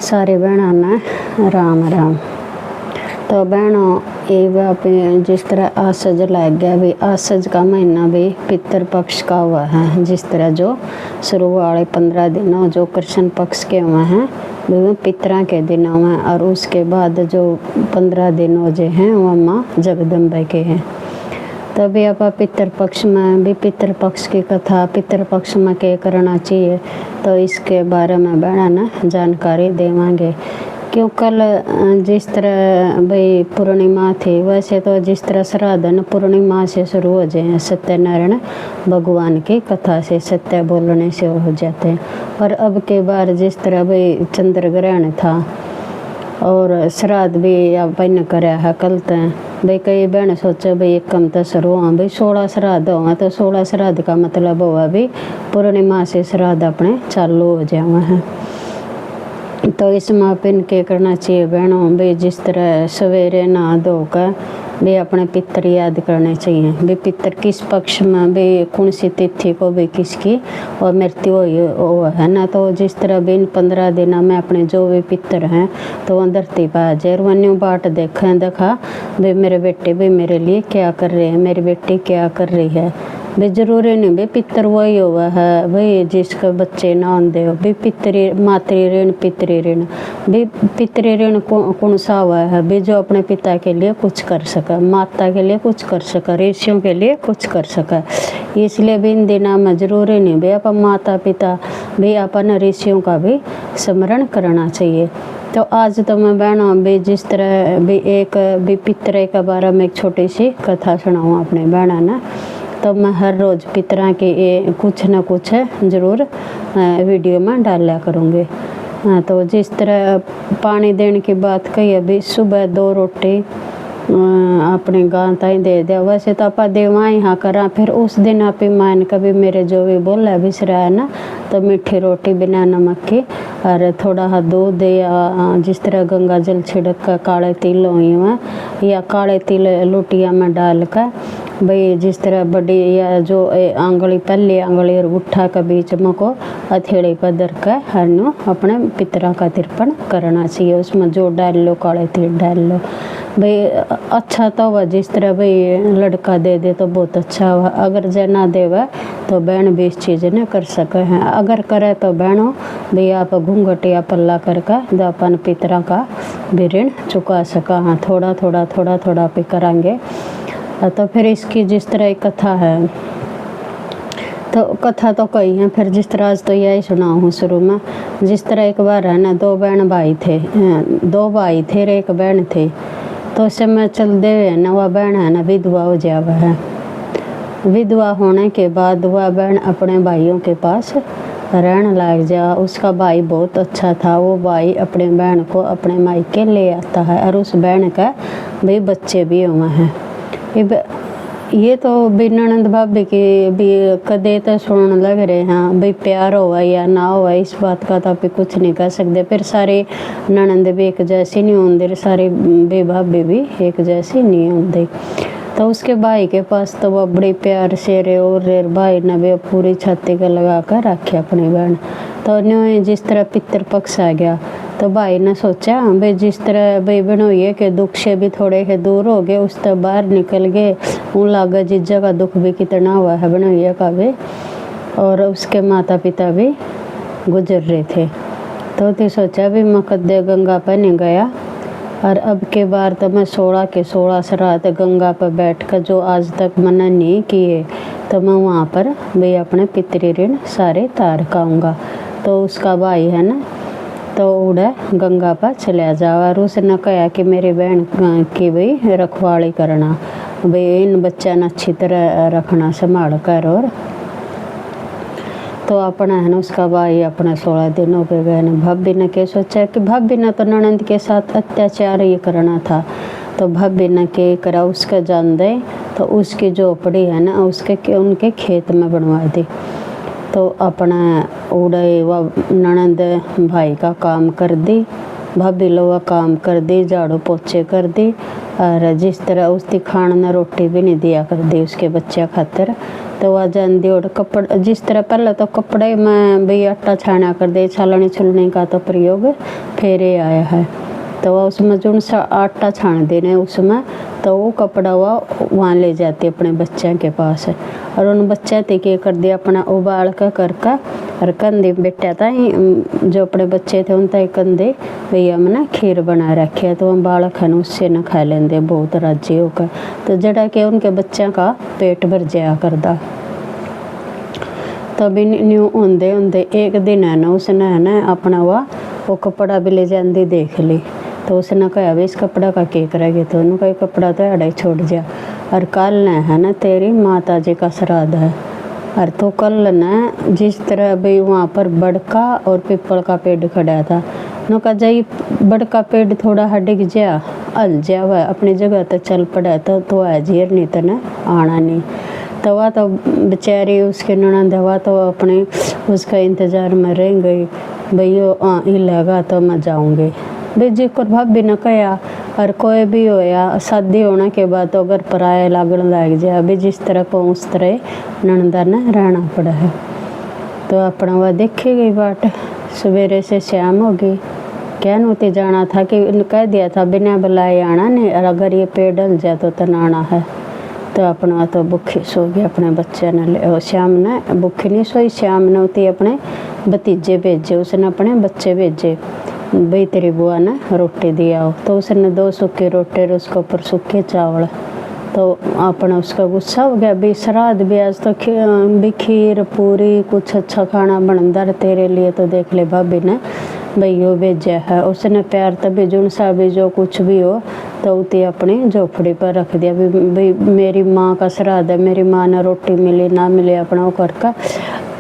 सारे बहनों ने राम राम। तो बहनों ये जिस तरह आसज लग गया भी, आसज का महीना भी पितृ पक्ष का हुआ है। जिस तरह जो शुरू वाले 15 दिन जो कृष्ण पक्ष के हुए हैं वो पितरा के दिनों में, और उसके बाद जो 15 दिन जो हैं वह माँ जगदम्बा के हैं। तभी आप पितृपक्ष में भी पितृपक्ष की कथा पितृपक्ष में क्या करना चाहिए, तो इसके बारे में बहना ना जानकारी देवांगे। क्यों कल जिस तरह भाई पूर्णिमा थी, वैसे तो जिस तरह श्राद्ध पूर्णिमा से शुरू हो जाए, सत्यनारायण भगवान की कथा से सत्य बोलने से हो जाते हैं। पर अब के बार जिस तरह भाई चंद्र ग्रहण था और श्राद्ध भी अपन कराया है कल तक भाई, कई बहन सोचे भाई एक कम तो शुरू हुआ भाई 16 श्राद्ध होगा, तो 16 श्राद्ध का मतलब हुआ भी पूर्णिमा से श्राद्ध अपने चालू हो जाए हैं। तो इसमें अपन क्या करना चाहिए बहनों भाई, जिस तरह सवेरे नहा धोकर भी अपने पितर याद करने चाहिए। भी पितर किस पक्ष में भी कौन सी तिथि को भी किसकी और मृत्यु हो है ना, तो जिस तरह भी इन 15 दिनों में अपने जो भी पितर हैं तो वह धरती पर आ जाए। वन्यू बाट देखा भाई मेरे बेटे भी मेरे लिए क्या कर रहे हैं, मेरी बेटी क्या कर रही है। भाई जरूरी नहीं भाई पितर वही हुआ है भाई जिसके बच्चे ना होंगे हो भाई, पितरी मातृ ऋण पितृ ऋण भाई, पितृ ऋण कौन सा हुआ है भाई, जो अपने पिता के लिए कुछ कर सका, माता के लिए कुछ कर सका, ऋषियों के लिए कुछ कर सका। इसलिए भी इन दिनों में जरूरी नहीं भाई अपन माता पिता भी अपन ऋषियों का भी स्मरण करना चाहिए। तो आज तो मैं बहनों भी जिस तरह भी एक भी पितरे के बारे में एक छोटी सी कथा सुनाऊँ अपने बहना ना, तो मैं हर रोज़ पितरा के कुछ न कुछ ज़रूर वीडियो में डाला करूँगी। तो जिस तरह पानी देने की बात कही अभी, सुबह 2 रोटी अपने गाँव ताई दे दिया, वैसे तो आप देवा यहाँ करा, फिर उस दिन आप मान कभी मेरे जो भी बोला बिसरा है ना, तो मीठी रोटी बिना नमक की और थोड़ा सा दूध या जिस तरह गंगा जल छिड़क कर काले तिल हुई में या काले तिल लोटिया में डाल कर भाई, जिस तरह बड़ी या जो आंगली पहली आंगली और गुट्ठा के बीच में को हथेली पर धर कर हरनो अपने पितरा का तिरपण करना चाहिए। उसमें जो डाल लो काले तिल डाल लो भाई, अच्छा तो हुआ। जिस तरह भाई लड़का दे दे तो बहुत अच्छा हुआ, अगर जे ना देवा तो बहन भी इस चीज़ ने कर सके हैं। अगर करे तो बहनों भाई आप घूंघट या पल्ला करके अपन पितरा का भी ऋण चुका सका। हाँ थोड़ा थोड़ा पे करांगे। तो फिर इसकी जिस तरह एक कथा है, तो कथा तो कई हैं, फिर जिस तरह आज तो यही सुना हूँ शुरू में। जिस तरह एक बार है ना 2 बहन भाई थे, 2 भाई थे और एक बहन थे। तो उस समय चलते हुए ना वह बहन है ना विधवा हो जावा है। विधवा होने के बाद वह बहन अपने भाइयों के पास रहने लग जा। उसका भाई बहुत अच्छा था, वो भाई अपने बहन को अपने मायके ले आता है और उस बहन का भाई बच्चे भी हुए हैं। ये तो भी ननंद भाभी की भी कदे तो सुनने लग रहे हैं भाई, प्यार हुआ या ना हुआ इस बात का तो आप कुछ नहीं कह सकते। फिर सारे ननंद भी एक जैसी नहीं होंगे, सारे बे भाभी भी एक जैसी नहीं होंगे। तो उसके भाई के पास तो वह बड़े प्यार से रे और रे भाई ने भी पूरी छाती का लगा कर रखे अपनी बहन। तो न्यू जिस तरह पितृपक्ष आ गया तो भाई ने सोचा भाई जिस तरह भाई बनोइए के दुख से भी थोड़े से दूर हो गए, उस तरह बाहर निकल गए। उन लागा जीजा का दुख भी कितना हुआ है बनोइया का भी, और उसके माता पिता भी गुजर रहे थे। तो सोचा भी मैं कदे गंगा पर नहीं गया, और अब के बार तो मैं 16 के 16 श्राद्ध गंगा पर बैठ कर जो आज तक मैंने नहीं किए, तो मैं वहाँ पर भाई अपने पितृ ऋण सारे तार खाऊँगा। तो उसका भाई है ना, तो उड़ा गंगा पर चला जाओ, और उसने कहा कि मेरी बहन की भाई रखवाली करना, भाई इन बच्चा ने अच्छी तरह रखना संभाल कर। और तो अपना है ना उसका भाई अपना 16 दिन हो गए ना। भाभी ने क्या सोचा कि भाभी ने तो ननंद के साथ अत्याचार ये करना था, तो भाभी ने क्या करा उसका जान दे, तो उसकी झोपड़ी है ना उसके उनके खेत में बनवा दी। तो अपना उड़े व ननंद भाई का काम कर दी भाभी लोग काम कर दी, झाड़ू पोछे कर दी, और जिस तरह उसकी खाना ना रोटी भी नहीं दिया कर दी उसके बच्चे खातर। तो वह जाती और कपड़ा जिस तरह पहले तो कपड़े में भी आटा छाना कर दे, छालनी छुलने का तो प्रयोग फिर आया है। तो वह उसमें जो सा आटा छान देने उसमें, तो वो कपड़ा वहाँ ले जाते अपने बच्चों के पास है। और उन बच्चे थे क्या कर दिया अपना उबाल कर और कंधे बेटा था जो अपने बच्चे थे उनका कंधे भैया मैंने खीर बना रखे, तो हम बालक है उससे न खा लेंगे बहुत राजी होकर। तो जड़ा के उनके बच्चों का पेट भर जाया करदा। तभी न्यू होंदे होंदे एक दिन है ना उसने है ना अपना वो कपड़ा भी ले जाती देख ली। तो उसने कहा भाई इस कपड़ा का क्या करेगी, तो उन्होंने कहा कपड़ा तो अड़ा ही छोड़ जा, और कल न है ना तेरी माता जी का श्राद्ध है। और तो कल न जिस तरह भाई वहाँ पर बड़का और पीपल का पेड़ खड़ा था, नो कहा जाई बड़का पेड़ थोड़ा हटिक जा हल जा वह अपनी जगह तो चल पड़ा, तो हाजिर नहीं तो न आना नहीं। तो वह तो बेचारी उसके ननद वह तो अपने उसका इंतज़ार में रह गई, भाई वो हिलेगा तो मैं जाऊँगी। भाई जी को भाभी ने कहा और कोई भी होया शादी होने के बाद तो अगर पराया लागण लग जाए भी जिस तरह को उस तरह ननदा ने रहना पड़ा है। तो अपना वह देखी गई बाट, सवेरे से शाम हो गई, क्या नोती जाना था कि कह दिया था बिना बुलाए आना नहीं, और अगर ये पेड़ डल जाए तो नाना है। तो अपना तो भुखी सो गई अपने बच्चे ने, श्याम ने भुखी नहीं सोई, श्याम ने उती अपने भतीजे भेजे, उसने अपने बच्चे भेजे भाई तेरी बुआ ने रोटी दिया हो। तो उसने 2 सूखे रोटी और उसके ऊपर सूखे चावल। तो अपना उसका गुस्सा हो गया भी श्राद्ध भी आज तो भी खीर पूरी कुछ अच्छा खाना बनता तेरे लिए, तो देख ले भाभी ने भैया भेजा है। उसने प्यार तभी जुन सा भी जो कुछ भी हो तो उती अपनी झोपड़ी पर रख दिया भी मेरी माँ का श्राद्ध है, मेरी माँ ने रोटी मिली ना मिले अपना वो करका।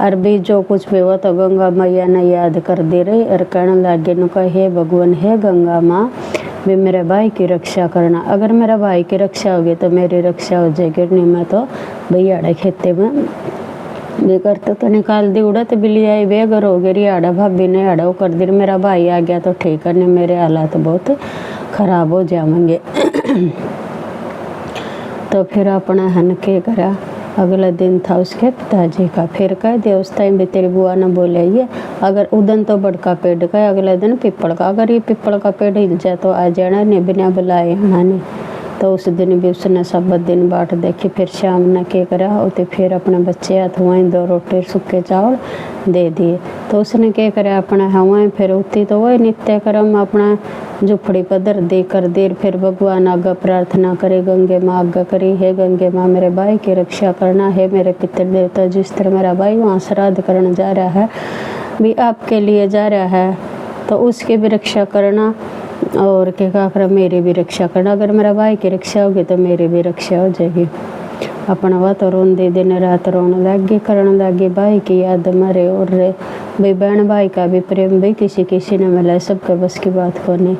और भी जो कुछ भी हुआ तो गंगा मैया ने याद कर दे रही और कहने लगे नु कहा हे भगवान हे गंगा माँ भी मेरे भाई की रक्षा करना, अगर मेरा भाई की रक्षा होगी तो मेरी रक्षा हो जाएगी, नहीं मैं तो भैया खेते में भी करते तो निकाल दी उड़ा तो बिल्ली आई बेघर हो गई आड़ा भाभी ने आड़ा वो कर दी, मेरा भाई आ गया तो ठीक है, नहीं मेरे हालात बहुत खराब हो जाएंगे। तो फिर अपना हन के करा, अगला दिन था उसके पिताजी का, फिर कह दिया उस टाइम भी तेरी बुआ ने बोले ये अगर उदन तो बड़का पेड़ का अगले दिन पीपल का, अगर ये पीपल का पेड़ हिल जाए तो आ जाना नहीं बिना बुलाए आना नहीं। तो उस दिन भी उसने सब दिन बाट देखी। फिर शाम ने क्या करा होते फिर अपने बच्चे हाथ वहीं 2 रोटी सूखे चावल दे दिए। तो उसने क्या करा अपना हवाएं फिर उठी तो वही नित्य कर्म अपना झुपड़ी पर दर दे कर देर फिर भगवान आगा प्रार्थना करे, गंगे माँ आगा करी हे गंगे माँ मेरे भाई की रक्षा करना, है मेरे पितर देवता जिस तरह मेरा भाई वहाँ श्राद्ध करने जा रहा है भी आपके लिए जा रहा है तो उसकी भी रक्षा करना, और क्या कर मेरी भी रक्षा करना, अगर मेरा भाई की रक्षा होगी तो मेरी भी रक्षा हो जाएगी। अपना वह तो रोंदे दिन रात रोने लगी करने लगी, भाई की याद मरे और रे भाई बहन भाई का भी प्रेम भी किसी ने मिला, सबके बस की बात को नहीं।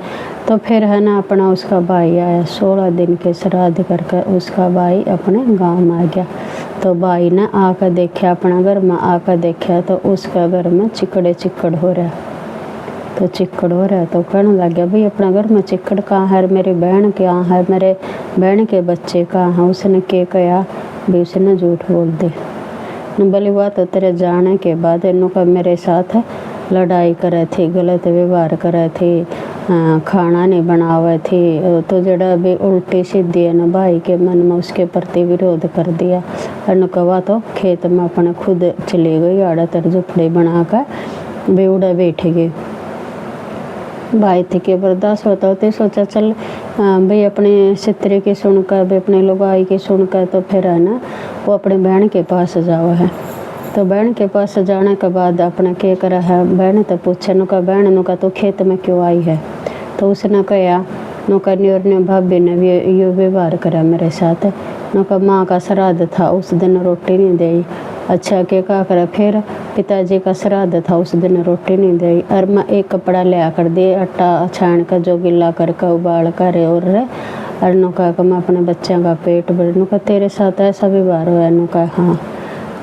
तो फिर है ना अपना उसका भाई आया 16 दिन के श्राद्ध करके उसका भाई अपने गांव में आ गया। तो भाई ने आकर देखा अपना घर में आकर देखा तो उसका घर में चिकड़ हो रहा, तो चिक्कड़ हो रहा है तो कहने लग गया भाई अपना घर में चिक्कड़ कहाँ है, मेरी बहन कहाँ है, मेरे बहन के बच्चे कहाँ हैं। उसने क्या कहा भी उसने झूठ बोल दे, बोली बात तो तेरे जाने के बाद इन्हों का मेरे साथ लड़ाई करे थी, गलत व्यवहार करे थे, खाना नहीं बनावे थी, तो जड़ा भी उल्टी सीधी है ना भाई के मन में उसके प्रति विरोध कर दिया। और कहा तो खेत में अपने खुद चली गई आड़ा तर झुपड़ी बना कर भी उड़ा बैठ गई। भाई थी के बर्दाश्त होता होते सोचा चल भाई अपने सितरे की सुनकर भी अपने लुगाई की सुनकर तो फिर है ना वो अपने बहन के पास जावा है। तो बहन के पास जाने के बाद अपने क्या करा है, बहन तो पूछे नुका बहन नुका तो खेत में क्यों आई है। तो उसने कहा नुका न्योर ने भाभी ने ये व्यवहार करा मेरे साथ, नुका माँ का श्राद्ध था उस दिन रोटी नहीं दी। अच्छा क्या करा फिर पिताजी का श्राद्ध था उस दिन रोटी नहीं दी, और मैं एक कपड़ा ले कर दिए आटा छान कर जो गिला करके उबाल कर और नुका मैं अपने बच्चों का पेट भर, नुका तेरे साथ ऐसा व्यवहार हुआ, नुका हाँ।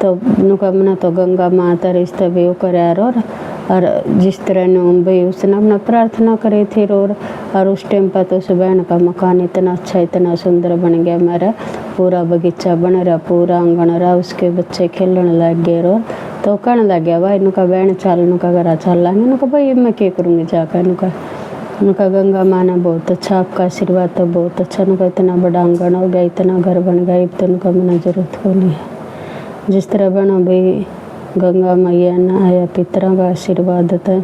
तो नुका मैंने तो गंगा माता रिश्ते भी करे और और जिस तरह न भाई उसने अपना प्रार्थना करे थे और उस टाइम पर तो उस बहन का मकान इतना अच्छा इतना सुंदर बन गया, मेरा पूरा बगीचा बन रहा, पूरा आंगन रहा, उसके बच्चे खेलने लग गए। और तो कहने लग गया भाई नुका बहन चल नुका घर चल लाएंगे। नुका भाई मैं क्या करूँगी जाकर। नुका गंगा माँ ने बहुत अच्छा आपका आशीर्वाद तो बहुत अच्छा। नुका इतना बड़ा आंगन हो गया, इतना घर बन गया, अब तो नुका मैंने जरूरत को नहीं है। जिस तरह बनो भाई गंगा मैया ने आया पितरा का आशीर्वाद था,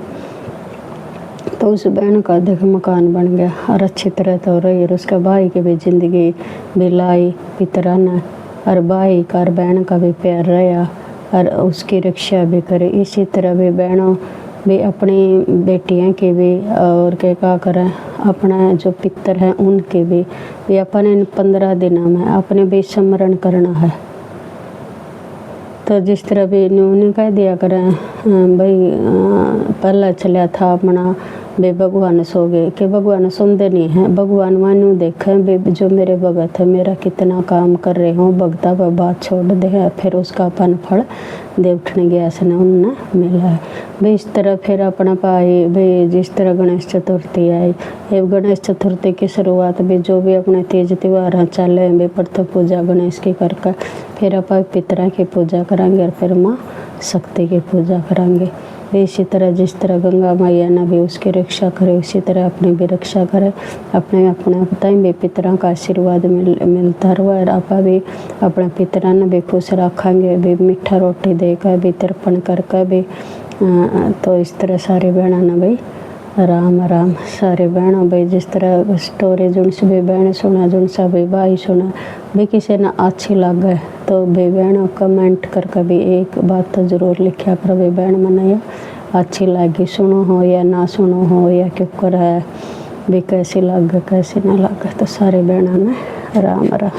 तो उस बहन का देख मकान बन गया और अच्छी तरह तो रही। और उसका भाई की भी ज़िंदगी बिलाई पितरा ने, और भाई का और बहन का भी प्यार रहा और उसकी रक्षा भी करे। इसी तरह भी बहनों भी अपनी बेटियां की भी और क्या करें, अपना जो पितर हैं उनके भी अपने इन 15 दिनों में अपने भी स्मरण करना है। तो जिस तरह भी उन्होंने कह दिया करें भाई पहला चलिया था अपना बे भगवान सो गए कि भगवान सुनते नहीं हैं। भगवान मानू देखें बे जो मेरे भगत है मेरा कितना काम कर रहे हों, भगता पर बात छोड़ दे है, फिर उसका अपन फल दे उठने गया से उन्हें मिला है। भाई इस तरह फिर अपना पाई भाई जिस तरह गणेश चतुर्थी आई, ये गणेश चतुर्थी की शुरुआत भी जो भी अपने तीज त्यौहार चले भाई प्रथम पूजा गणेश की करके फिर अपन पितरा की पूजा कराएंगे और फिर माँ शक्ति की पूजा कराएंगे। इसी तरह जिस तरह गंगा मैया ने भी उसकी रक्षा करे उसी तरह अपनी भी रक्षा करे। अपने बताएं भी पितरों का आशीर्वाद मिलता रहा और आप भी अपने पितरों ने भी खुश रखेंगे, भी मीठा रोटी देकर भी तर्पण करके भी। तो इस तरह सारे बहनों ने भाई राम राम सारे बहनों भाई जिस तरह स्टोरी जुन से भी बहन सुना जुन सा भी भाई सुना भी किसी ने अच्छी लगे तो भाई बहनों कमेंट करके भी एक बात तो ज़रूर लिखा पर भाई बहन मनाया अच्छी लगी, सुनो हो या ना सुनो हो या क्यों कर है भी कैसी लगे कैसी ना लगे। तो सारे बहनों ने राम राम।